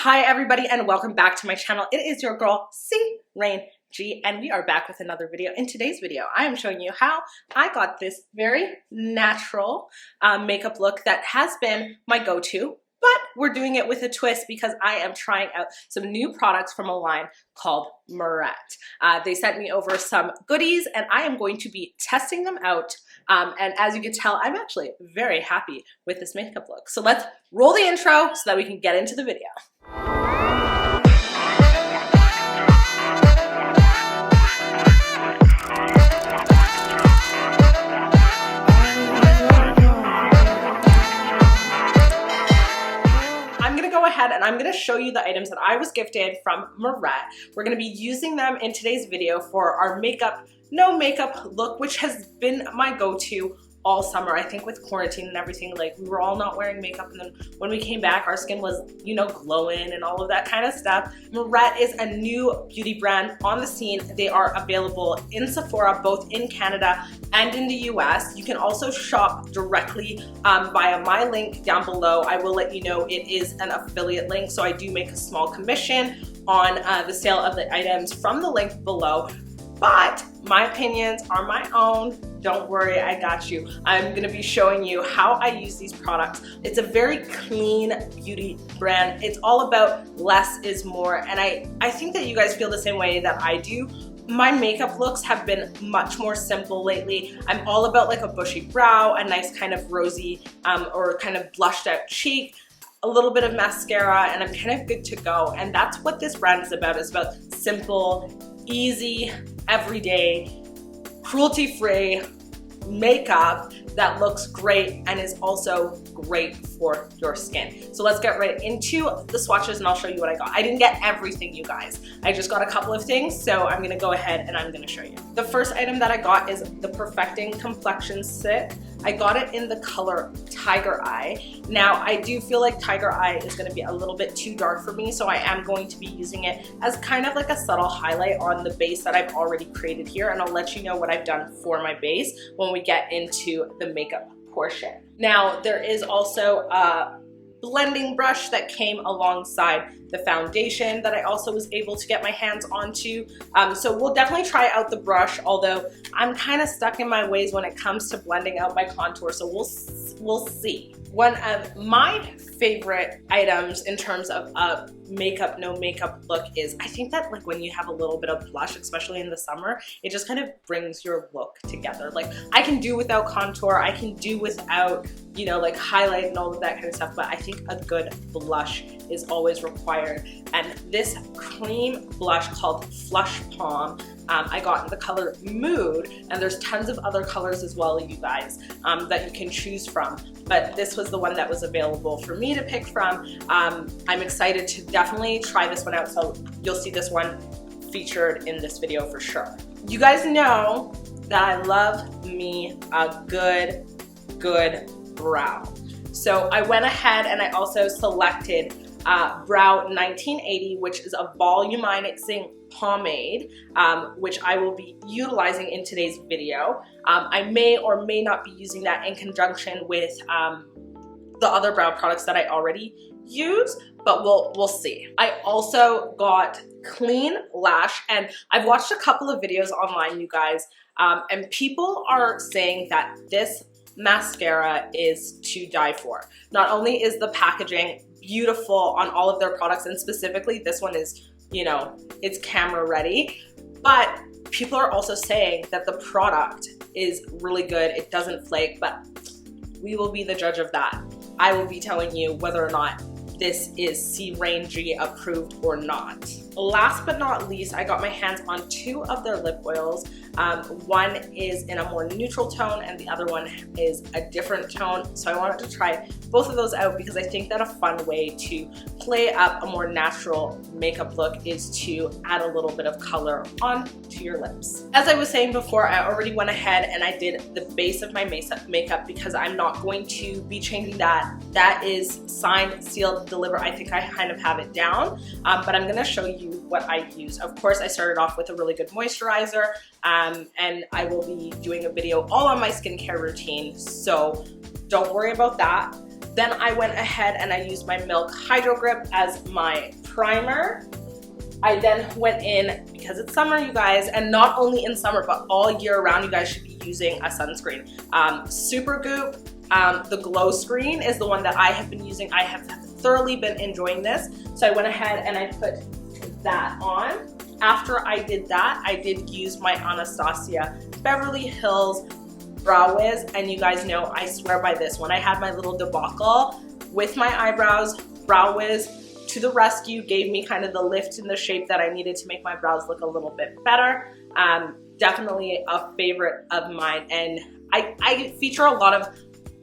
Hi everybody and welcome back to my channel. It is your girl CRayneG and we are back with another video. In today's video, I am showing you how I got this very natural makeup look that has been my go-to, but we're doing it with a twist because I am trying out some new products from a line called Murrette. They sent me over some goodies and I am going to be testing them out. And as you can tell, I'm actually very happy with this makeup look. So let's roll the intro so that we can get into the video. And I'm going to show you the items that I was gifted from Murrette. We're going to be using them in today's video for our makeup, no makeup look, which has been my go-to all summer. I think with quarantine and everything, like we were all not wearing makeup, and then when we came back, our skin was, you know, glowing and all of that kind of stuff. Murrette is a new beauty brand on the scene. They are available in Sephora, both in Canada and in the US. You can also shop directly via my link down below. I will let you know it is an affiliate link, so I do make a small commission on the sale of the items from the link below. But my opinions are my own. Don't worry, I got you. I'm gonna be showing you how I use these products. It's a very clean beauty brand. It's all about less is more. And I think that you guys feel the same way that I do. My makeup looks have been much more simple lately. I'm all about like a bushy brow, a nice kind of rosy or kind of blushed out cheek, a little bit of mascara, and I'm kind of good to go. And that's what this brand is about. It's about simple, easy, everyday, cruelty-free makeup that looks great and is also great for your skin. So let's get right into the swatches and I'll show you what I got. I didn't get everything, you guys. I just got a couple of things, so I'm gonna go ahead and I'm gonna show you. The first item that I got is the Perfecting Complexion Stick. I got it in the color Tiger Eye. Now, I do feel like Tiger Eye is gonna be a little bit too dark for me, so I am going to be using it as kind of like a subtle highlight on the base that I've already created here, and I'll let you know what I've done for my base when we get into the makeup portion. Now, there is also a blending brush that came alongside the foundation that I also was able to get my hands onto. So we'll definitely try out the brush, although I'm kind of stuck in my ways when it comes to blending out my contour, so we'll see. One of my favorite items in terms of a makeup, no makeup look is, I think that like when you have a little bit of blush, especially in the summer, it just kind of brings your look together. Like I can do without contour, I can do without, you know, like highlight and all of that kind of stuff, but I think a good blush is always required. And this cream blush called Flush Palm, I got in the color Mood, and there's tons of other colors as well, you guys, that you can choose from. But this was the one that was available for me to pick from. I'm excited to definitely try this one out, so you'll see this one featured in this video for sure. You guys know that I love me a good brow. So I went ahead and I also selected Brow 1980, which is a volumizing pomade, which I will be utilizing in today's video. I may or may not be using that in conjunction with the other brow products that I already use, but we'll see. I also got Clean Lash, and I've watched a couple of videos online, you guys, and people are saying that this mascara is to die for. Not only is the packaging beautiful on all of their products, and specifically this one is, you know, it's camera ready, but people are also saying that the product is really good. It doesn't flake, but we will be the judge of that. I will be telling you whether or not this is CRayneG approved or not. Last but not least, I got my hands on two of their lip oils. One is in a more neutral tone and the other one is a different tone. So I wanted to try both of those out because I think that a fun way to play up a more natural makeup look is to add a little bit of color onto your lips. As I was saying before, I already went ahead and I did the base of my makeup because I'm not going to be changing that. That is signed, sealed, delivered. I think I kind of have it down, but I'm gonna show you what I use. Of course, I started off with a really good moisturizer, and I will be doing a video all on my skincare routine, so don't worry about that. Then I went ahead and I used my Milk Hydro Grip as my primer. I then went in, because it's summer, you guys, and not only in summer, but all year round, you guys should be using a sunscreen. Supergoop, the Glow Screen is the one that I have been using. I have thoroughly been enjoying this. So I went ahead and I put that on. After I did that, I did use my Anastasia Beverly Hills Brow Wiz, and you guys know I swear by this. When I had my little debacle with my eyebrows, Brow Wiz to the rescue, gave me kind of the lift and the shape that I needed to make my brows look a little bit better. Definitely a favorite of mine, and I feature a lot of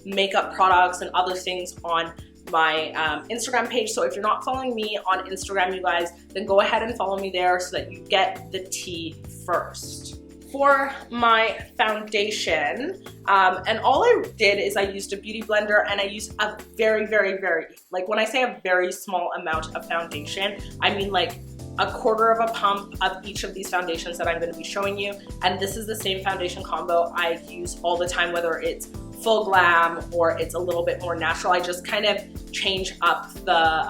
makeup products and other things on my Instagram page. So if you're not following me on Instagram, you guys, then go ahead and follow me there so that you get the tea first. For my foundation, and all I did is I used a beauty blender, and I used a very, like when I say a very small amount of foundation, I mean like a quarter of a pump of each of these foundations that I'm going to be showing you. And this is the same foundation combo I use all the time, whether it's full glam or it's a little bit more natural. I just kind of change up the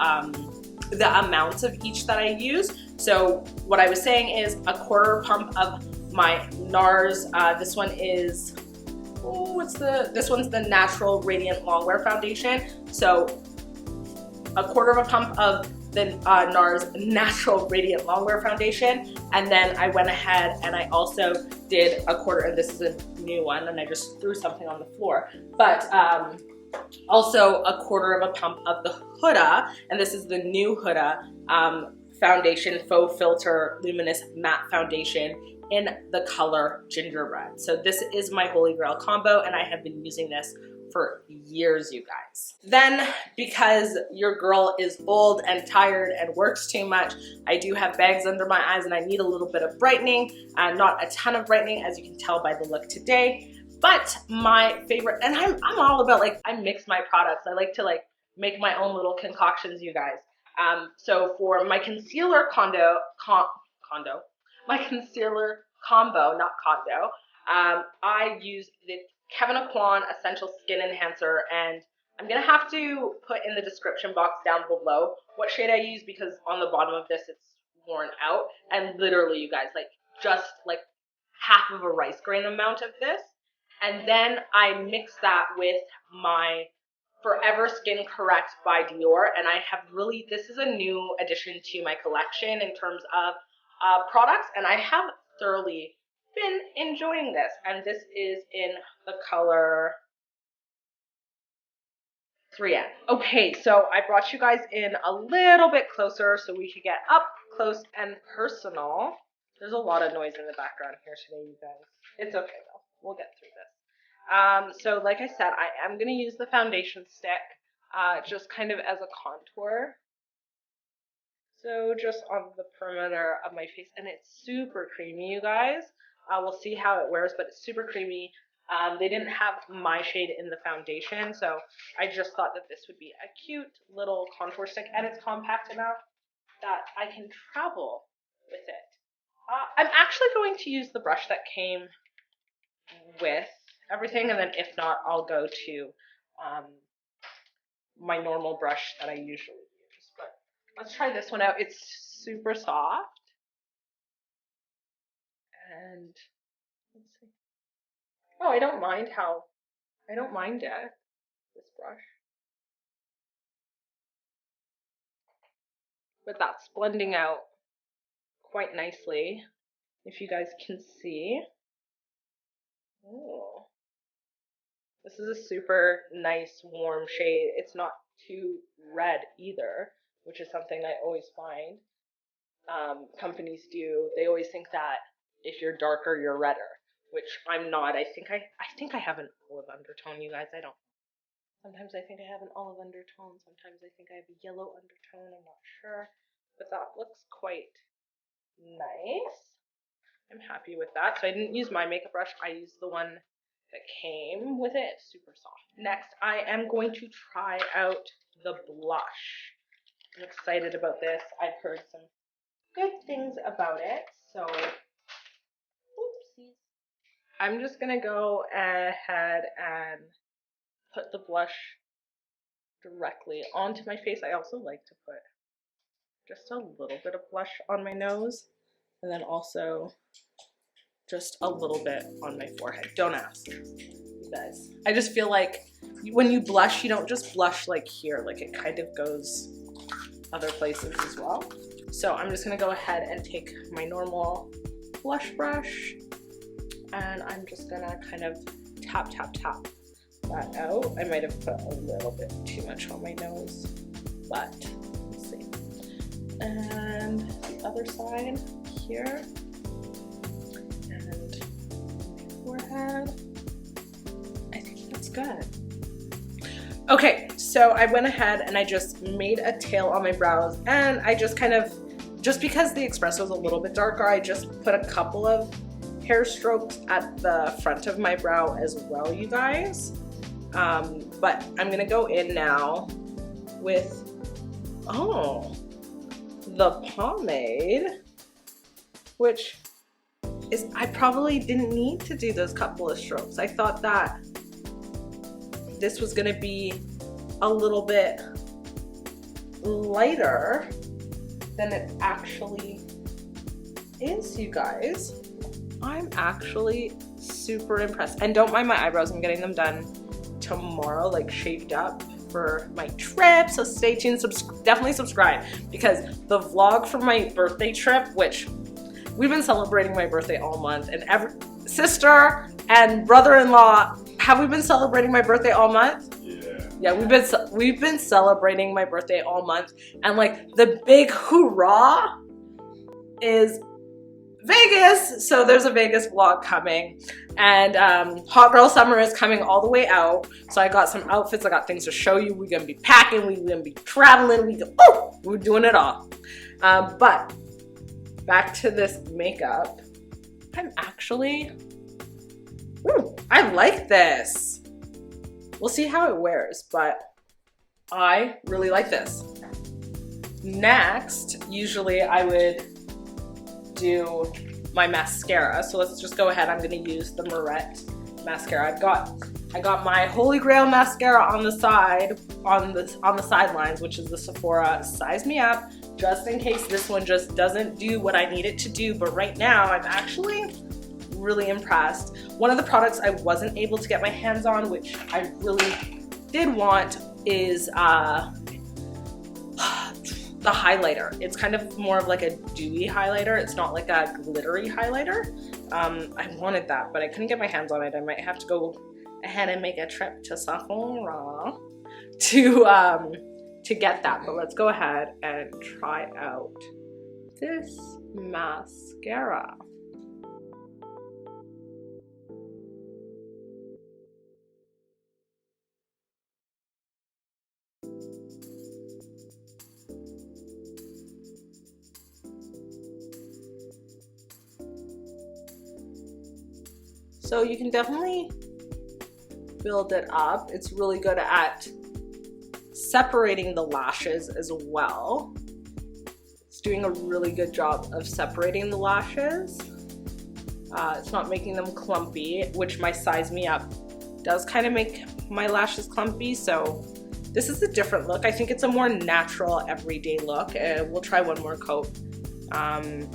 amounts of each that I use. So what I was saying is a quarter pump of my NARS. This one is, this one's the Natural Radiant Longwear Foundation. So a quarter of a pump of the NARS Natural Radiant Longwear Foundation. And then I went ahead and I also did a quarter, and this is a new one, and I just threw something on the floor, but also a quarter of a pump of the Huda, and this is the new Huda foundation, Faux Filter Luminous Matte Foundation in the color Gingerbread. So this is my holy grail combo, and I have been using this for years, you guys. Then, because your girl is old and tired and works too much, I do have bags under my eyes and I need a little bit of brightening. Not a ton of brightening, as you can tell by the look today, but my favorite, and I'm all about, like, I mix my products. I like to like make my own little concoctions, you guys. So for my concealer my concealer combo, not condo, I use the Kevyn Aucoin Essential Skin Enhancer, and I'm gonna have to put in the description box down below what shade I use, because on the bottom of this it's worn out, and literally, you guys, like just like half of a rice grain amount of this. And then I mix that with my Forever Skin Correct by Dior, and I have really, this is a new addition to my collection in terms of products, and I have thoroughly been enjoying this. And this is in the color 3M. Okay, so I brought you guys in a little bit closer so we could get up close and personal. There's a lot of noise in the background here today, you guys. It's okay though, we'll get through this. So like I said, I am gonna use the foundation stick just kind of as a contour. So just on the perimeter of my face, and it's super creamy, you guys. We'll see how it wears, but it's super creamy. They didn't have my shade in the foundation, so I just thought that this would be a cute little contour stick, and it's compact enough that I can travel with it. I'm actually going to use the brush that came with everything, and then if not, I'll go to my normal brush that I usually use. But let's try this one out. It's super soft, and let's see. Oh, I don't mind it, this brush. But that's blending out quite nicely, if you guys can see. Oh, this is a super nice warm shade. It's not too red either, which is something I always find companies do. They always think that if you're darker, you're redder, which I'm not. I think I have an olive undertone, you guys. I don't. Sometimes I think I have an olive undertone. Sometimes I think I have a yellow undertone. I'm not sure, but that looks quite nice. I'm happy with that. So I didn't use my makeup brush. I used the one that came with it. It's super soft. Next, I am going to try out the blush. I'm excited about this. I've heard some good things about it. So, oopsies. I'm just gonna go ahead and put the blush directly onto my face. I also like to put just a little bit of blush on my nose, and then also just a little bit on my forehead. Don't ask, you guys. I just feel like when you blush, you don't just blush like here, like it kind of goes other places as well. So I'm just gonna go ahead and take my normal blush brush, and I'm just gonna kind of tap, tap, tap that out. I might have put a little bit too much on my nose, but we'll see. And the other side here, and forehead. I think that's good. Okay, so I went ahead and I just made a tail on my brows, and I just kind of, just because the espresso is a little bit darker, I just put a couple of hair strokes at the front of my brow as well, you guys. But I'm gonna go in now with, oh, the pomade, which is, I probably didn't need to do those couple of strokes. I thought that this was gonna be a little bit lighter than it actually is, you guys. I'm actually super impressed. And don't mind my eyebrows, I'm getting them done tomorrow, like shaved up for my trip, so stay tuned. Definitely subscribe, because the vlog from my birthday trip, which we've been celebrating my birthday all month, and every sister and brother-in-law, have we been celebrating my birthday all month? Yeah, we've been celebrating my birthday all month, and like the big hoorah is Vegas. So there's a Vegas vlog coming, and Hot Girl Summer is coming all the way out. So I got some outfits, I got things to show you. We're gonna be packing, we're gonna be traveling, we're doing it all. But back to this makeup. I'm actually, I like this. We'll see how it wears, but I really like this. Next, usually I would do my mascara. So let's just go ahead. I'm gonna use the Moret mascara. I got my Holy Grail mascara on the side, on the sidelines, which is the Sephora Size Me Up, just in case this one just doesn't do what I need it to do. But right now, I'm actually really impressed. One of the products I wasn't able to get my hands on, which I really did want, is the highlighter. It's kind of more of like a dewy highlighter. It's not like a glittery highlighter. I wanted that, but I couldn't get my hands on it. I might have to go ahead and make a trip to Sephora to get that. But let's go ahead and try out this mascara. So you can definitely build it up. It's really good at separating the lashes as well. It's doing a really good job of separating the lashes. It's not making them clumpy, which my Size Me Up does kind of make my lashes clumpy. So this is a different look. I think it's a more natural, everyday look. We'll try one more coat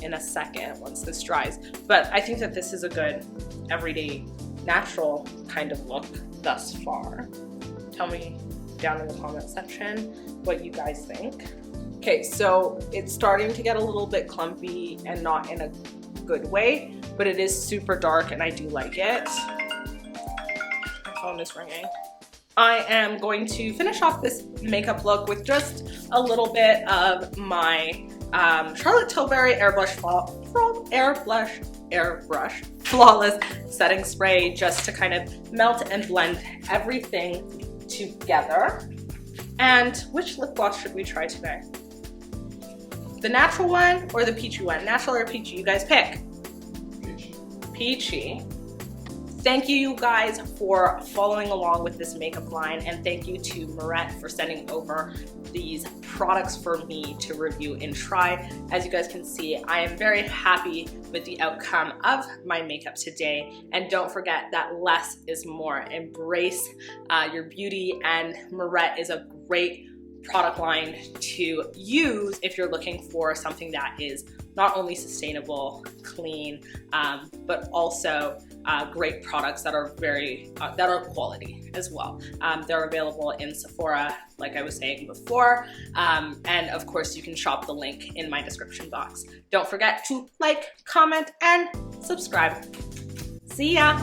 in a second once this dries. But I think that this is a good everyday, natural kind of look thus far. Tell me down in the comment section what you guys think. Okay, so it's starting to get a little bit clumpy and not in a good way, but it is super dark and I do like it. My phone is ringing. I am going to finish off this makeup look with just a little bit of my Charlotte Tilbury Airbrush Flawless Setting Spray, just to kind of melt and blend everything together. And which lip gloss should we try today? The natural one or the peachy one? Natural or peachy? You guys pick. Peachy. Peachy. Thank you guys for following along with this makeup line, and thank you to Moret for sending over these products for me to review and try. As you guys can see, I am very happy with the outcome of my makeup today, and don't forget that less is more. Embrace your beauty, and Moret is a great product line to use if you're looking for something that is not only sustainable, clean, but also great products that are that are quality as well. They're available in Sephora, like I was saying before, and of course you can shop the link in my description box. Don't forget to like, comment, and subscribe. See ya!